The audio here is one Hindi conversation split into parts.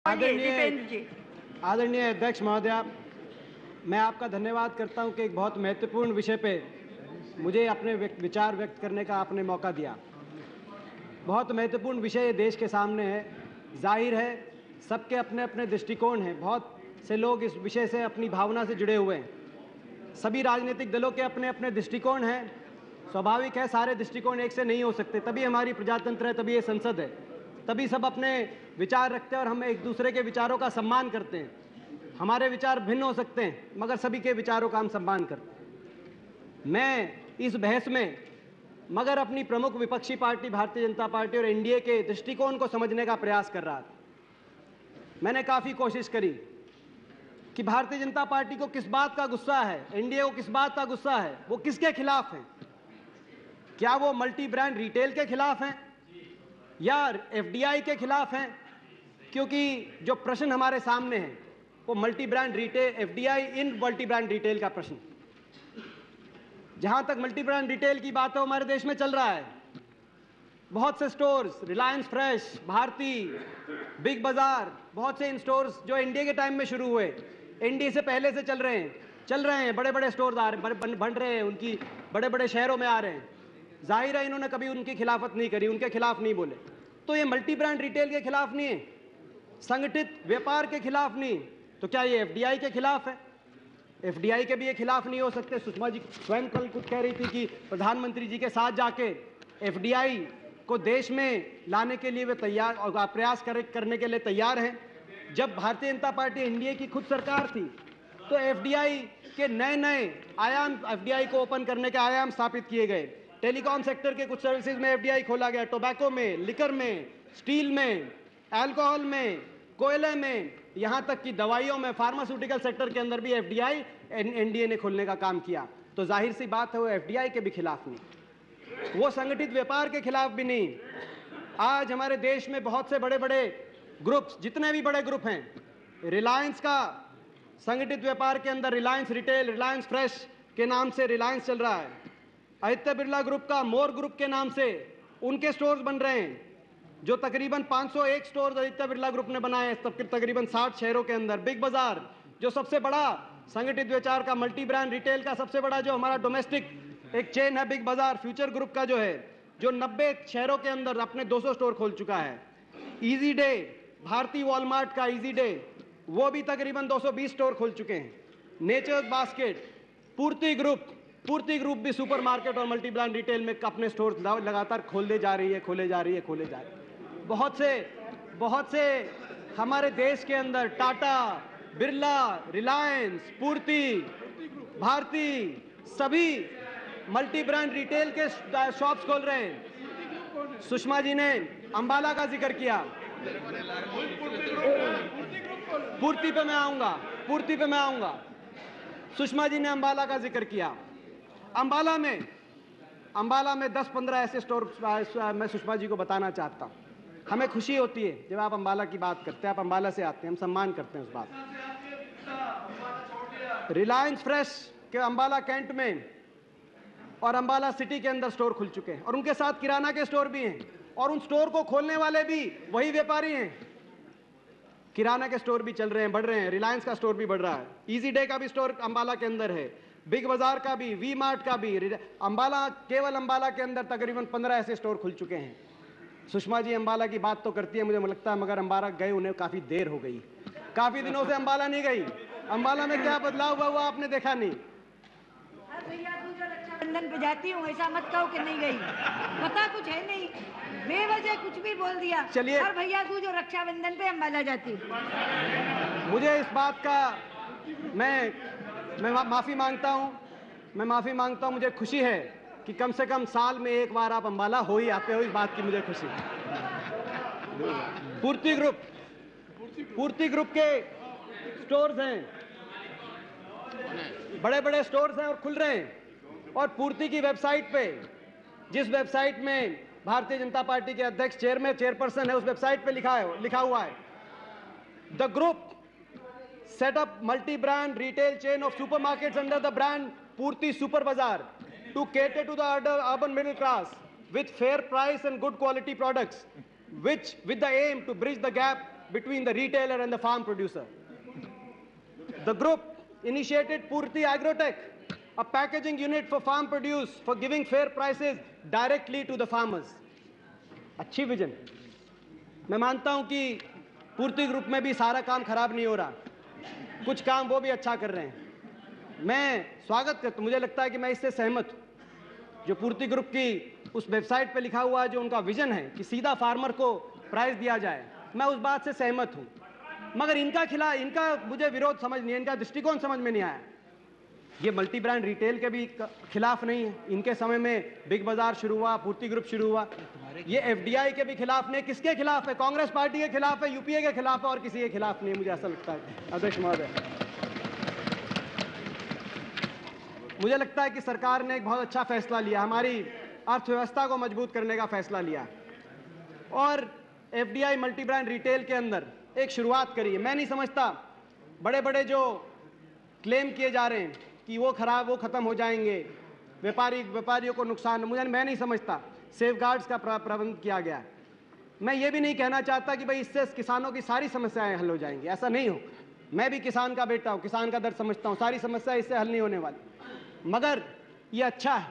आदरणीय अध्यक्ष महोदया, मैं आपका धन्यवाद करता हूं कि एक बहुत महत्वपूर्ण विषय पे मुझे अपने विचार व्यक्त करने का आपने मौका दिया। बहुत महत्वपूर्ण विषय देश के सामने है। जाहिर है सबके अपने अपने दृष्टिकोण हैं। बहुत से लोग इस विषय से अपनी भावना से जुड़े हुए हैं। सभी राजनीतिक दलों के अपने अपने दृष्टिकोण हैं। स्वाभाविक है, सारे दृष्टिकोण एक से नहीं हो सकते, तभी हमारी प्रजातंत्र है, तभी ये संसद है, तभी सब अपने विचार रखते हैं और हम एक दूसरे के विचारों का सम्मान करते हैं। हमारे विचार भिन्न हो सकते हैं मगर सभी के विचारों का हम सम्मान करते हैं। मैं इस बहस में मगर अपनी प्रमुख विपक्षी पार्टी भारतीय जनता पार्टी और एनडीए के दृष्टिकोण को समझने का प्रयास कर रहा था। मैंने काफ़ी कोशिश करी कि भारतीय जनता पार्टी को किस बात का गुस्सा है, एनडीए को किस बात का गुस्सा है, वो किसके खिलाफ हैं। क्या वो मल्टी ब्रांड रिटेल के खिलाफ हैं या एफडीआई के खिलाफ हैं? क्योंकि जो प्रश्न हमारे सामने है वो मल्टी ब्रांड रिटेल, एफडीआई इन मल्टी ब्रांड रिटेल का प्रश्न। जहां तक मल्टी ब्रांड रिटेल की बात है, हमारे देश में चल रहा है। बहुत से stores, Reliance Fresh, Bharti, Big Bazaar, बहुत से इन स्टोर्स जो एनडीए के टाइम में शुरू हुए, एनडीए से पहले से चल रहे हैं। बड़े बड़े स्टोर्स आ रहे बन रहे हैं, उनकी बड़े बड़े शहरों में आ रहे हैं। जाहिर है इन्होंने कभी उनकी खिलाफत नहीं करी, उनके खिलाफ नहीं बोले। तो ये मल्टी ब्रांड रिटेल के खिलाफ नहीं है, संगठित व्यापार के खिलाफ नहीं, तो क्या ये एफडीआई के खिलाफ है? एफडीआई के भी ये खिलाफ नहीं हो सकते। सुषमा जी स्वयं कल कुछ कह रही थी कि प्रधानमंत्री जी के साथ जाके एफडीआई को देश में लाने के लिए वे तैयार और प्रयास करने के लिए तैयार हैं। जब भारतीय जनता पार्टी एनडीए की खुद सरकार थी तो एफडीआई के नए नए आयाम, एफडीआई को ओपन करने के आयाम स्थापित किए गए। टेलीकॉम सेक्टर के कुछ सर्विसेज में एफडीआई खोला गया, टोबैको में, लिकर में, स्टील में, अल्कोहल में, कोयले में, यहां तक कि दवाइयों में, फार्मास्यूटिकल सेक्टर के अंदर भी एफडीआई एनडीए ने खोलने का काम किया। तो जाहिर सी बात है वो एफडीआई के भी खिलाफ नहीं, वो संगठित व्यापार के खिलाफ भी नहीं। आज हमारे देश में बहुत से बड़े बड़े ग्रुप्स, जितने भी बड़े ग्रुप हैं, रिलायंस का संगठित व्यापार के अंदर रिलायंस रिटेल, रिलायंस फ्रेश के नाम से रिलायंस चल रहा है। आदित्य बिरला ग्रुप का मोर ग्रुप के नाम से उनके स्टोर्स बन रहे हैं, जो तकरीबन 501 स्टोर आदित्य बिरला ग्रुप ने बनाए हैं तकरीबन 60 शहरों के अंदर। बिग बाजार जो सबसे बड़ा संगठित व्यापार का मल्टी ब्रांड रिटेल का सबसे बड़ा जो हमारा डोमेस्टिक एक चेन है, बिग बाजार, फ्यूचर ग्रुप का जो है, जो 90 शहरों के अंदर अपने 200 स्टोर खोल चुका है। इजी डे, भारतीय वॉलमार्ट का इजी डे, वो भी तकरीबन 220 स्टोर खोल चुके हैं। नेचर्स बास्केट, पूर्ति ग्रुप भी सुपरमार्केट और मल्टी ब्रांड रिटेल में अपने स्टोर लगातार खोले जा रही है। बहुत से हमारे देश के अंदर टाटा, बिरला, रिलायंस, पूर्ति, भारती, सभी मल्टी ब्रांड रिटेल के शॉप्स खोल रहे हैं। सुषमा जी ने अंबाला का जिक्र किया, पूर्ति पे मैं आऊंगा। सुषमा जी ने अंबाला का जिक्र किया। अंबाला में 10-15 ऐसे स्टोर मैं सुषमा जी को बताना चाहता हूं। हमें खुशी होती है जब आप अंबाला की बात करते हैं, आप अंबाला से आते हैं, हम सम्मान करते हैं उस बात। रिलायंस फ्रेश के अंबाला कैंट में और अंबाला सिटी के अंदर स्टोर खुल चुके हैं और उनके साथ किराना के स्टोर भी हैं और उन स्टोर को खोलने वाले भी वही व्यापारी हैं। किराना के स्टोर भी चल रहे हैं, बढ़ रहे हैं। रिलायंस का स्टोर भी बढ़ रहा है। इजी डे का भी स्टोर अंबाला के अंदर है, बिग बाजार का भी, वी मार्ट का भी। केवल अंबाला के अंदर तकरीबन 15 ऐसे स्टोर खुल चुके हैं। सुषमा जी अंबाला की बात तो करती है, मुझे लगता है, मगर अंबाला गए उन्हें काफी देर हो गई, काफी दिनों से अंबाला नहीं गई। अंबाला में क्या बदलाव हुआ आपने देखा नहीं। भैया तू जो रक्षाबंधन पे जाती हूँ ऐसा मत कहो कि नहीं गई, पता कुछ है नहीं, बेवजह कुछ भी बोल दिया। चलिए, और भैया तू जो रक्षाबंधन पे अंबाला जाती हूँ, मुझे इस बात का मैं माफी मांगता हूँ। मुझे खुशी है कि कम से कम साल में एक बार आप अंबाला हो ही आते हो, इस बात की मुझे खुशी है। पूर्ति ग्रुप के स्टोर्स हैं, बड़े बड़े स्टोर्स हैं और खुल रहे हैं। और पूर्ति की वेबसाइट पे, जिस वेबसाइट में भारतीय जनता पार्टी के अध्यक्ष चेयरपर्सन है, उस वेबसाइट पे लिखा हुआ है, the group set up multi-brand retail chain of supermarkets under the brand Purti Super Bazaar to cater to the urban middle class with fair price and good quality products, which with the aim to bridge the gap between the retailer and the farm producer. The group initiated Purti Agrotech, a packaging unit for farm produce for giving fair prices directly to the farmers. अच्छी विजन। मैं मानता हूं कि पूर्ति ग्रुप में भी सारा काम खराब नहीं हो रहा, कुछ काम वो भी अच्छा कर रहे हैं। मैं स्वागत करता हूं, मुझे लगता है कि मैं इससे सहमत हूं। जो पूर्ति ग्रुप की उस वेबसाइट पे लिखा हुआ है, जो उनका विजन है कि सीधा फार्मर को प्राइस दिया जाए, मैं उस बात से सहमत हूं। मगर इनका मुझे विरोध समझ नहीं है, इनका दृष्टिकोण समझ में नहीं आया। ये मल्टी ब्रांड रिटेल के भी खिलाफ नहीं है। इनके समय में बिग बाजार शुरू हुआ, पूर्ति ग्रुप शुरू हुआ। ये एफडीआई के भी खिलाफ नहीं। किसके खिलाफ है? कांग्रेस पार्टी के खिलाफ है, यूपीए के खिलाफ है, और किसी के खिलाफ नहीं है, मुझे ऐसा लगता है। अध्यक्ष महोदय, मुझे लगता है कि सरकार ने एक बहुत अच्छा फैसला लिया, हमारी अर्थव्यवस्था को मजबूत करने का फैसला लिया और एफडीआई मल्टी ब्रांड रिटेल के अंदर एक शुरुआत करी है। मैं नहीं समझता बड़े बड़े जो क्लेम किए जा रहे हैं कि वो खत्म हो जाएंगे, व्यापारियों को नुकसान, मैं नहीं समझता सेफगार्ड्स का प्रबंध किया गया। मैं ये भी नहीं कहना चाहता कि भाई इससे किसानों की सारी समस्याएं हल हो जाएंगी, ऐसा नहीं हो। मैं भी किसान का बेटा हूँ, किसान का दर्द समझता हूँ, सारी समस्या इससे हल नहीं होने वाली। मगर ये अच्छा है,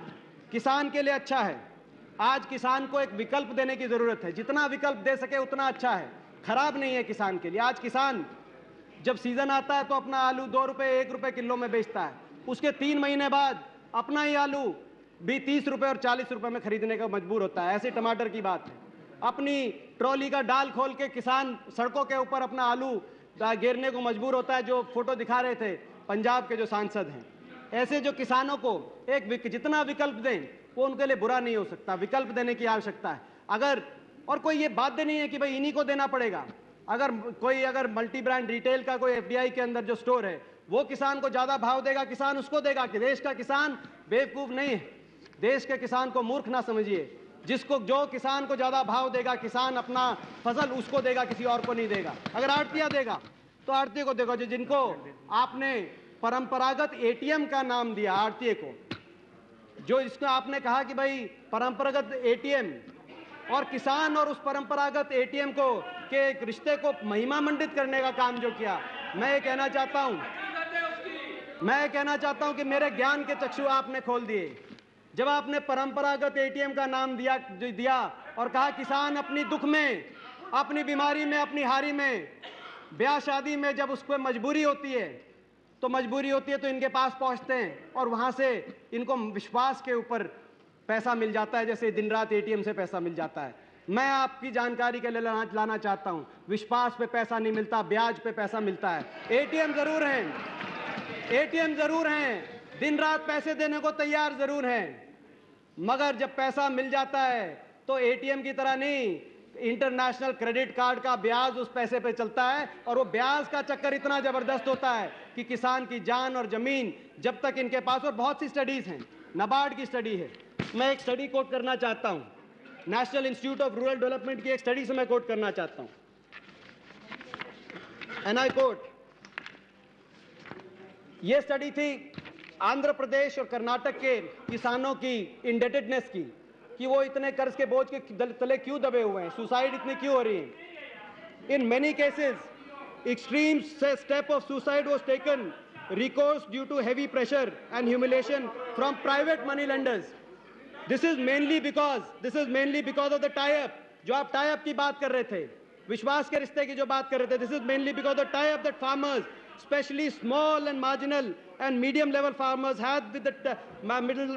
किसान के लिए अच्छा है। आज किसान को एक विकल्प देने की जरूरत है, जितना विकल्प दे सके उतना अच्छा है, खराब नहीं है किसान के लिए। आज किसान जब सीजन आता है तो अपना आलू 2 रुपए 1 रुपए किलो में बेचता है, उसके 3 महीने बाद अपना ही आलू भी 30 रुपए और 40 रुपए में खरीदने का मजबूर होता है। ऐसे टमाटर की बात है। अपनी ट्रॉली का डाल खोल के किसान सड़कों के ऊपर अपना आलू गिरने को मजबूर होता है, जो फोटो दिखा रहे थे पंजाब के जो सांसद हैं। ऐसे जो किसानों को जितना विकल्प दें वो उनके लिए बुरा नहीं हो सकता, विकल्प देने की आवश्यकता है। और कोई ये बाध्य नहीं है कि भाई इन्हीं को देना पड़ेगा। अगर मल्टी ब्रांड रिटेल का कोई एफडीआई के अंदर जो स्टोर है वो किसान को ज्यादा भाव देगा, किसान उसको देगा। कि देश का किसान बेवकूफ नहीं है, देश के किसान को मूर्ख ना समझिए। जो किसान को ज्यादा भाव देगा, किसान अपना फसल उसको देगा, किसी और को नहीं देगा। अगर आड़तिया देगा तो आड़तिया को देगा। जिनको आपने परंपरागत एटीएम का नाम दिया आड़तिये को, जो इसको आपने कहा कि भाई परंपरागत एटीएम और किसान और उस परंपरागत एटीएम के एक रिश्ते को महिमा मंडित करने का काम जो किया, मैं ये कहना चाहता हूं कि मेरे ज्ञान के चक्षु आपने खोल दिए। जब आपने परंपरागत एटीएम का नाम दिया और कहा किसान अपनी दुख में, अपनी बीमारी में, अपनी हारी में, ब्याह शादी में जब उसको मजबूरी होती है तो इनके पास पहुंचते हैं और वहां से इनको विश्वास के ऊपर पैसा मिल जाता है, जैसे दिन रात एटीएम से पैसा मिल जाता है। मैं आपकी जानकारी के लिए लाना चाहता हूं, विश्वास पे पैसा नहीं मिलता, ब्याज पे पैसा मिलता है। एटीएम जरूर हैं, दिन रात पैसे देने को तैयार जरूर हैं, मगर जब पैसा मिल जाता है तो एटीएम की तरह नहीं, इंटरनेशनल क्रेडिट कार्ड का ब्याज उस पैसे पे चलता है। और वो ब्याज का चक्कर इतना जबरदस्त होता है कि किसान की जान और जमीन जब तक इनके पास, और बहुत सी स्टडीज हैं, नाबार्ड की स्टडी है, मैं एक स्टडी कोट करना चाहता हूं, national institute of rural development की एक स्टडी से मैं कोट करना चाहता हूं। एंड आई कोट, ये स्टडी थी आंध्र प्रदेश और कर्नाटक के किसानों की इंडेटेडनेस की, कि वो इतने कर्ज के बोझ के तले क्यों दबे हुए हैं, सुसाइड इतनी क्यों हो रही है। In many cases extreme step of suicide was taken, recourse due to heavy pressure and humiliation from private money lenders. This is mainly because of the tie-up, जो आप tie-up की बात कर रहे थे, विश्वास के रिश्ते की जो बात कर रहे थे। This is mainly because of the tie-up that farmers, especially small and marginal and medium level farmers, had with the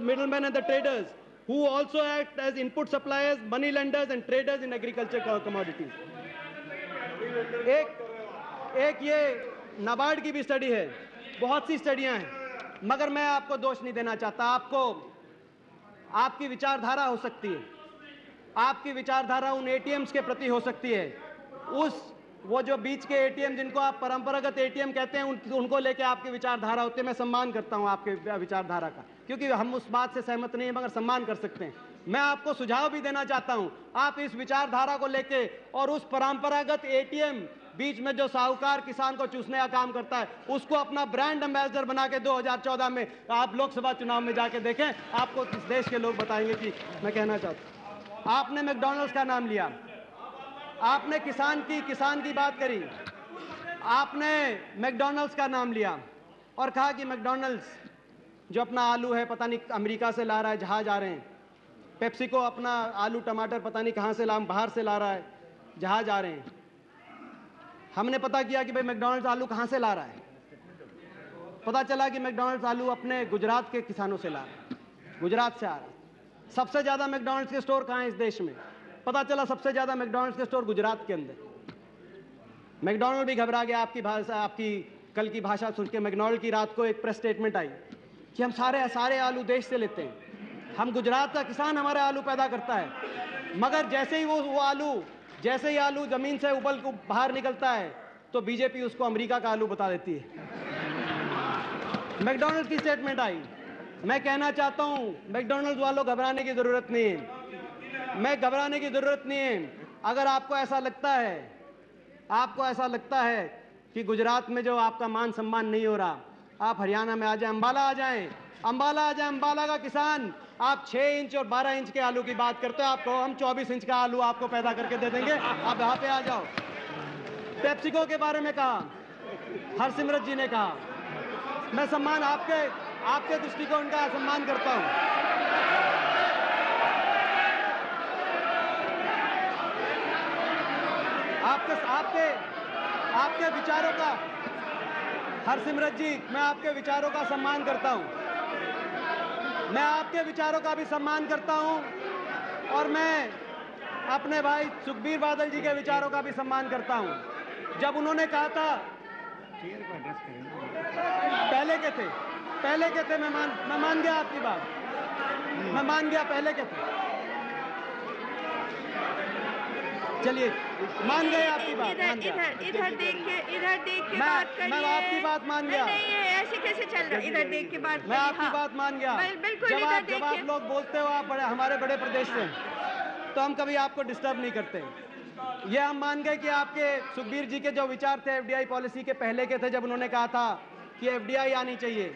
middlemen and the traders, who also act as input suppliers, money lenders and traders in agriculture commodities. एक ये नाबार्ड की भी स्टडी है, बहुत सी स्टडियां हैं, मगर मैं आपको दोष नहीं देना चाहता। आपकी विचारधारा हो सकती है, आपकी विचारधारा उन एटीएम्स के प्रति हो सकती है, वो जो बीच के एटीएम जिनको आप परंपरागत एटीएम कहते हैं उनको लेके आपकी विचारधारा होती है। मैं सम्मान करता हूं आपके विचारधारा का, क्योंकि हम उस बात से सहमत नहीं है, मगर सम्मान कर सकते हैं। मैं आपको सुझाव भी देना चाहता हूं, आप इस विचारधारा को लेके और उस परंपरागत एटीएम बीच में जो साहूकार किसान को चूसने का काम करता है, उसको अपना ब्रांड एम्बेसडर बना के 2014 में आप लोकसभा चुनाव में जाके देखें, आपको इस देश के लोग बताएंगे कि मैं कहना चाहता हूं। आपने मैकडॉनल्ड्स का नाम लिया, आपने किसान की बात करी, आपने मैकडॉनल्ड्स का नाम लिया और कहा कि मैकडॉनल्ड्स जो अपना आलू है पता नहीं अमेरिका से ला रहा है, जहाज आ रहे हैं। पेप्सिको अपना आलू टमाटर पता नहीं कहां से बाहर से ला रहा है, जहाज आ रहे हैं। हमने पता किया कि भाई मैकडॉनल्ड्स आलू कहां से ला रहा है। पता चला कि मैकडॉनल्ड्स आलू अपने गुजरात के किसानों से ला रहा है, गुजरात से आ रहा है। सबसे ज्यादा मैकडॉनल्ड्स के स्टोर कहां हैं इस देश में? पता चला सबसे ज्यादा मैकडॉनल्ड्स के स्टोर गुजरात के अंदर। मैकडॉनल्ड भी घबरा गया। आपकी कल की भाषा सुन के मैकडॉनल्ड की रात को एक प्रेस स्टेटमेंट आई कि हम सारे आलू देश से लेते हैं, हम गुजरात का किसान हमारे आलू पैदा करता है। मगर जैसे ही जैसे ही आलू जमीन से उबल को बाहर निकलता है तो बीजेपी उसको अमेरिका का आलू बता देती है। मैकडॉनल्ड की स्टेटमेंट आई। मैं कहना चाहता हूं मैकडॉनल्ड वालों, घबराने की जरूरत नहीं है, घबराने की जरूरत नहीं है। अगर आपको ऐसा लगता है कि गुजरात में जो आपका मान सम्मान नहीं हो रहा, आप हरियाणा में आ जाएं, अंबाला आ जाए। अंबाला का किसान, आप 6 इंच और 12 इंच के आलू की बात करते हो, आप कहो हम 24 इंच का आलू आपको पैदा करके दे देंगे, आप यहाँ पे आ जाओ। पेप्सिको के बारे में कहा, हरसिमरत जी ने कहा, मैं सम्मान आपके दृष्टिकोण का सम्मान करता हूं। आपके विचारों का, हरसिमरत जी, मैं आपके विचारों का सम्मान करता हूं। मैं आपके विचारों का भी सम्मान करता हूं और मैं अपने भाई सुखबीर बादल जी के विचारों का भी सम्मान करता हूं। जब उन्होंने कहा था, पहले के थे, मैं मान गया आपकी बात, मैं मान गया, पहले के थे, चलिए मान गए आपकी बात। इधर देख के बात करिए। मैं आपकी बात मान गया। नहीं, ऐसे कैसे चल रहा है? इधर देख के बात, मैं आपकी बात मान गया। बिल्कुल। जब आप लोग बोलते हो आप हमारे बड़े प्रदेश से, तो हम कभी आपको डिस्टर्ब नहीं करते। ये हम मान गए कि आपके सुखबीर जी के जो विचार थे एफडीआई पॉलिसी के पहले के थे, जब उन्होंने कहा था कि एफडीआई आनी चाहिए,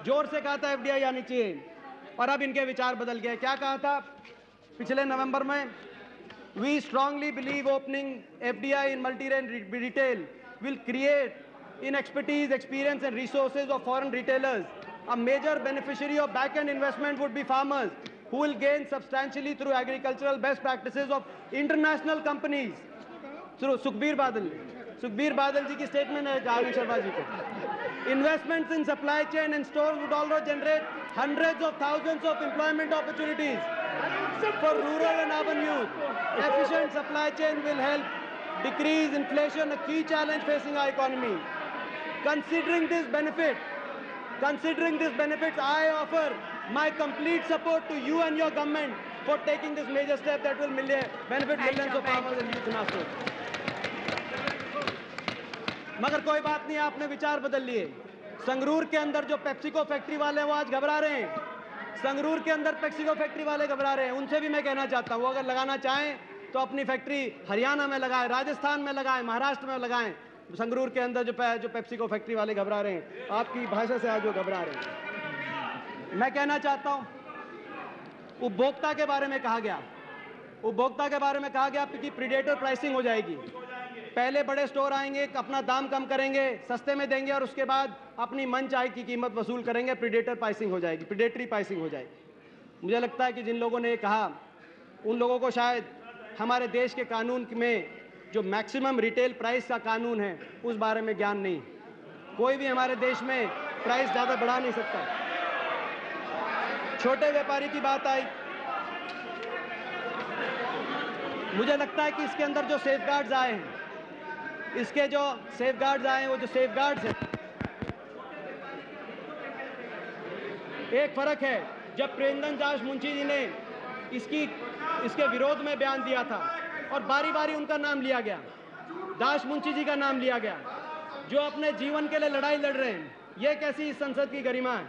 जोर से कहा था एफडीआई आनी चाहिए, और अब इनके विचार बदल गए। क्या कहा था पिछले नवंबर में? We strongly believe opening FDI in multi-retail will create in expertise, experience and resources of foreign retailers. A major beneficiary of back-end investment would be farmers, who will gain substantially through agricultural best practices of international companies. Through Sukhbir Badal ji की statement है आनंद शर्मा जी को. Investments in supply chain and stores would also generate hundreds of thousands of employment opportunities for rural and urban youth. Efficient supply chain will help decrease inflation, a key challenge facing our economy. Considering this benefit, I offer my complete support to you and your government for taking this major step that will benefit millions of farmers and youth in our state. मगर कोई बात नहीं, आपने विचार बदल लिए। संगरूर के अंदर जो पेप्सिको फैक्ट्री वाले हैं वो आज घबरा रहे हैं। संगरूर के अंदर पेप्सिको फैक्ट्री वाले घबरा रहे हैं। उनसे भी मैं कहना चाहता हूं, अगर लगाना चाहें तो अपनी फैक्ट्री हरियाणा में लगाएं, राजस्थान में लगाएं, महाराष्ट्र में लगाएं। संगरूर के अंदर जो पेप्सिको फैक्ट्री वाले घबरा रहे हैं, आपकी भाषा से आज वो घबरा रहे हैं। मैं कहना चाहता हूं, उपभोक्ता के बारे में कहा गया कि प्रीडेटर प्राइसिंग हो जाएगी। पहले बड़े स्टोर आएंगे, अपना दाम कम करेंगे, सस्ते में देंगे, और उसके बाद अपनी मनचाही की कीमत वसूल करेंगे, प्रीडेटरी प्राइसिंग हो जाएगी। मुझे लगता है कि जिन लोगों ने ये कहा, उन लोगों को शायद हमारे देश के कानून में जो मैक्सिमम रिटेल प्राइस का कानून है उस बारे में ज्ञान नहीं। कोई भी हमारे देश में प्राइस ज़्यादा बढ़ा नहीं सकता। छोटे व्यापारी की बात आई, मुझे लगता है कि इसके अंदर जो सेफगार्ड्स आए हैं, वो जो सेफगार्ड्स हैं, एक फर्क है। जब प्रेमचंद दास मुंशी जी ने इसके विरोध में बयान दिया था और बारी बारी उनका नाम लिया गया, दास मुंशी जी का नाम लिया गया, जो अपने जीवन के लिए लड़ाई लड़ रहे हैं, ये कैसी संसद की गरिमा है।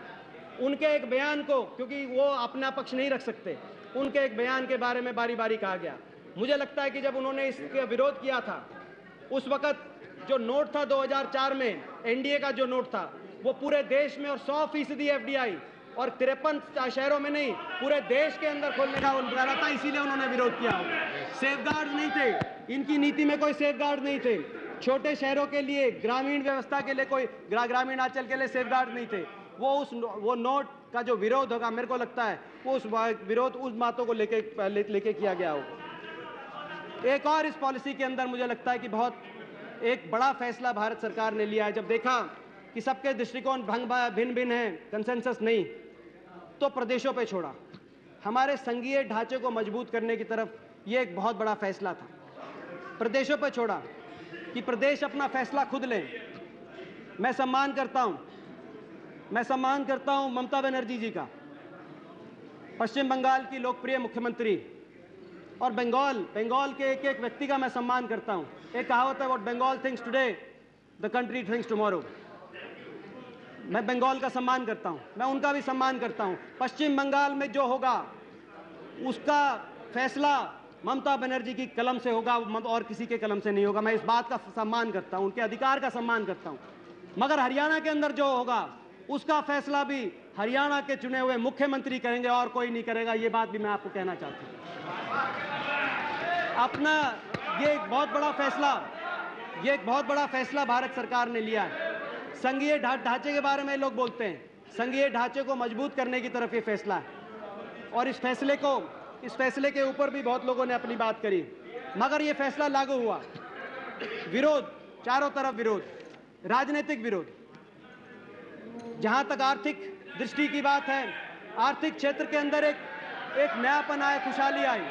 उनके एक बयान को, क्योंकि वो अपना पक्ष नहीं रख सकते, उनके एक बयान के बारे में बारी बारी कहा गया। मुझे लगता है कि जब उन्होंने इसका विरोध किया था, उस वक्त जो नोट था 2004 में, एनडीए का जो नोट था, वो पूरे देश में और 100% एफडीआई और 53 शहरों में नहीं, पूरे देश के अंदर खोलने का उनका इरादा था, इसीलिए उन्होंने विरोध किया। सेफगार्ड नहीं थे, इनकी नीति में कोई सेफगार्ड नहीं थे। छोटे शहरों के लिए, ग्रामीण व्यवस्था के लिए कोई, ग्रामीण अंचल के लिए सेफगार्ड नहीं थे। वो नोट का जो विरोध होगा, मेरे को लगता है वो उस विरोध उस बातों को लेके किया गया होगा। एक और इस पॉलिसी के अंदर मुझे लगता है कि बहुत एक बड़ा फैसला भारत सरकार ने लिया है। जब देखा कि सबके दृष्टिकोण भिन्न भिन्न हैं, कंसेंसस नहीं, तो प्रदेशों पे छोड़ा। हमारे संघीय ढांचे को मजबूत करने की तरफ ये एक बहुत बड़ा फैसला था। प्रदेशों पे छोड़ा कि प्रदेश अपना फैसला खुद लें। मैं सम्मान करता हूं ममता बनर्जी जी का, पश्चिम बंगाल की लोकप्रिय मुख्यमंत्री, और बंगाल के एक एक व्यक्ति का मैं सम्मान करता हूं। एक कहावत है, what Bengal thinks today the country thinks tomorrow. मैं बंगाल का सम्मान करता हूं, मैं उनका भी सम्मान करता हूं। पश्चिम बंगाल में जो होगा उसका फैसला ममता बनर्जी की कलम से होगा और किसी के कलम से नहीं होगा। मैं इस बात का सम्मान करता हूं, उनके अधिकार का सम्मान करता हूं। मगर हरियाणा के अंदर जो होगा उसका फैसला भी हरियाणा के चुने हुए मुख्यमंत्री करेंगे और कोई नहीं करेगा। ये बात भी मैं आपको कहना चाहता हूं। अपना ये एक बहुत बड़ा फैसला भारत सरकार ने लिया है। संघीय ढांचे के बारे में लोग बोलते हैं, संघीय ढांचे को मजबूत करने की तरफ ये फैसला है। और इस फैसले के ऊपर भी बहुत लोगों ने अपनी बात करी, मगर ये फैसला लागू हुआ। विरोध, चारों तरफ विरोध, राजनीतिक विरोध। जहां तक आर्थिक दृष्टि की बात है, आर्थिक क्षेत्र के अंदर एक नयापन आया, खुशहाली आई।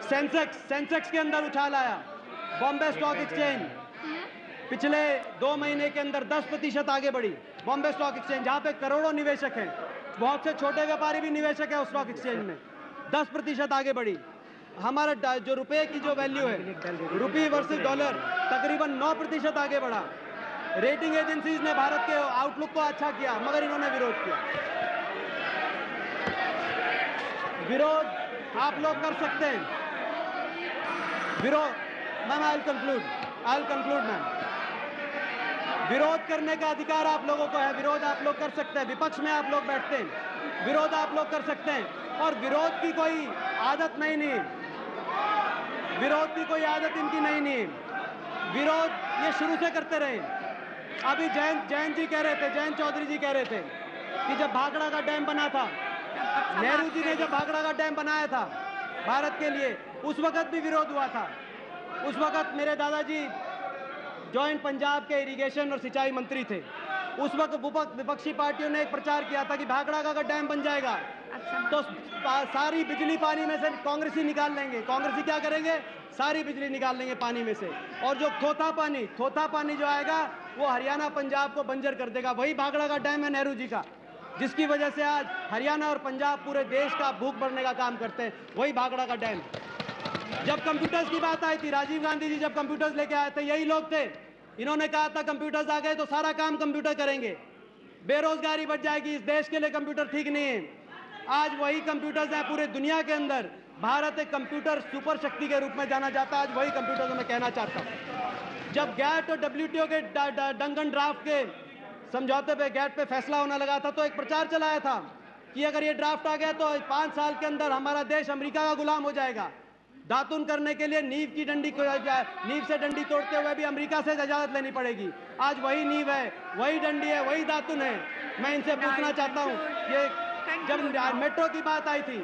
सेंसेक्स के अंदर उछाल आया। बॉम्बे स्टॉक एक्सचेंज पिछले 2 महीने के अंदर 10% आगे बढ़ी। बॉम्बे स्टॉक एक्सचेंज, जहां पे करोड़ों निवेशक हैं, बहुत से छोटे व्यापारी भी निवेशक है उस स्टॉक एक्सचेंज में, 10% आगे बढ़ी। हमारा जो रुपए की जो वैल्यू है, रुपये वर्सेस डॉलर, तकरीबन 9% आगे बढ़ा। रेटिंग एजेंसीज ने भारत के आउटलुक को अच्छा किया, मगर इन्होंने विरोध किया। विरोध आप लोग कर सकते हैं, विरोध, ma'am I will conclude ma'am. विरोध करने का अधिकार आप लोगों को है, विरोध आप लोग कर सकते हैं। विपक्ष में आप लोग बैठते हैं, विरोध आप लोग कर सकते हैं। और विरोध की कोई आदत नहीं, विरोध की कोई आदत इनकी नहीं। विरोध ये शुरू से करते रहे। अभी जैन चौधरी जी कह रहे थे कि जब भाखड़ा का डैम बना था, नेहरू जी ने जब भाखड़ा का डैम बनाया था भारत के लिए, उस वक्त भी विरोध हुआ था। उस वक्त मेरे दादाजी जॉइंट पंजाब के इरिगेशन और सिंचाई मंत्री थे। उस वक्त विपक्षी पार्टियों ने एक प्रचार किया था कि भाखड़ा का अगर डैम बन जाएगा तो सारी बिजली पानी में से कांग्रेसी निकाल लेंगे। कांग्रेसी क्या करेंगे? सारी बिजली निकाल लेंगे पानी में से, और जो थोथा पानी जो आएगा वो हरियाणा पंजाब को बंजर कर देगा। वही भाखड़ा का डैम है नेहरू जी का, जिसकी वजह से आज हरियाणा और पंजाब पूरे देश का भूख भरने का काम करते हैं। वही भाखड़ा का डैम। जब कंप्यूटर्स की बात आई थी, राजीव गांधी जी जब कंप्यूटर्स लेके आए थे, यही लोग थे। इन्होंने कहा था कंप्यूटर्स आ गए तो सारा काम कंप्यूटर करेंगे, बेरोजगारी बढ़ जाएगी, इस देश के लिए कंप्यूटर ठीक नहीं है। आज वही कंप्यूटर्स हैं पूरे दुनिया के अंदर। भारत एक कंप्यूटर सुपर शक्ति के रूप में जाना जाता है। आज वही कंप्यूटर मैं कहना चाहता हूँ। जब गैट और WTO के डंकन ड्राफ्ट के समझौते पे गैट पे फैसला होने लगा था, तो एक प्रचार चलाया था कि अगर ये ड्राफ्ट आ गया तो 5 साल के अंदर हमारा देश अमेरिका का गुलाम हो जाएगा। दातुन करने के लिए नींव से डंडी तोड़ते हुए भी अमेरिका से इजाजत लेनी पड़ेगी। आज वही नींव है, वही डंडी है, वही दातुन है। मैं इनसे पूछना चाहता हूँ, ये जब मेट्रो की बात आई थी,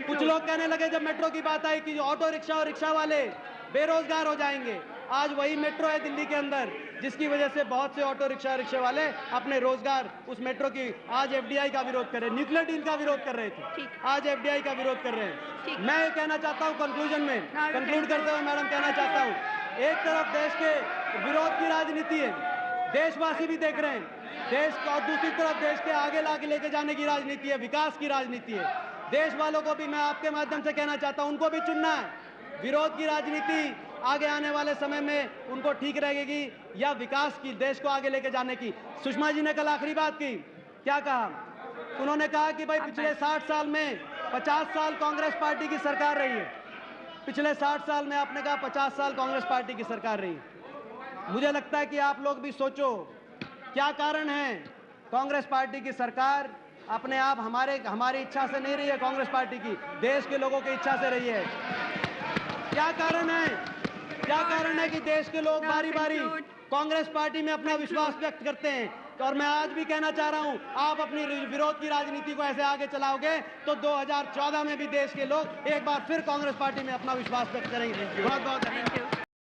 कुछ लोग कहने लगे जब मेट्रो की बात आई कि ऑटो रिक्शा और रिक्शा वाले बेरोजगार हो जाएंगे। आज वही मेट्रो है दिल्ली के अंदर, जिसकी वजह से बहुत से ऑटो रिक्शा वाले अपने रोजगार उस मेट्रो की आज FDI का विरोध कर रहे हैं। न्यूक्लियर डील का विरोध कर रहे थे, आज FDI का विरोध कर रहे हैं। मैं कहना चाहता हूं कंक्लूड करते हुए मैडम कहना चाहता हूं, एक तरफ देश के विरोध की राजनीति है, देशवासी भी देख रहे हैं देश, और दूसरी तरफ देश के आगे लेके जाने की राजनीति है, विकास की राजनीति है। देश वालों को भी मैं आपके माध्यम से कहना चाहता हूं, उनको भी चुनना है। विरोध की राजनीति आगे आने वाले समय में उनको ठीक रहेगी या विकास की, देश को आगे लेके जाने की। सुषमा जी ने कल आखिरी बात की, क्या कहा? उन्होंने कहा कि भाई पिछले 60 साल में 50 साल कांग्रेस पार्टी की सरकार रही है। पिछले 60 साल में आपने कहा 50 साल कांग्रेस पार्टी की सरकार रही। मुझे लगता है कि आप लोग भी सोचो क्या कारण है कांग्रेस पार्टी की सरकार अपने आप हमारी इच्छा से नहीं रही है कांग्रेस पार्टी की, देश के लोगों की इच्छा से रही है। क्या कारण है कि देश के लोग बारी बारी कांग्रेस पार्टी में अपना विश्वास व्यक्त करते हैं? और मैं आज भी कहना चाह रहा हूं, आप अपनी विरोध की राजनीति को ऐसे आगे चलाओगे तो 2014 में भी देश के लोग एक बार फिर कांग्रेस पार्टी में अपना विश्वास व्यक्त करेंगे। बहुत बहुत धन्यवाद।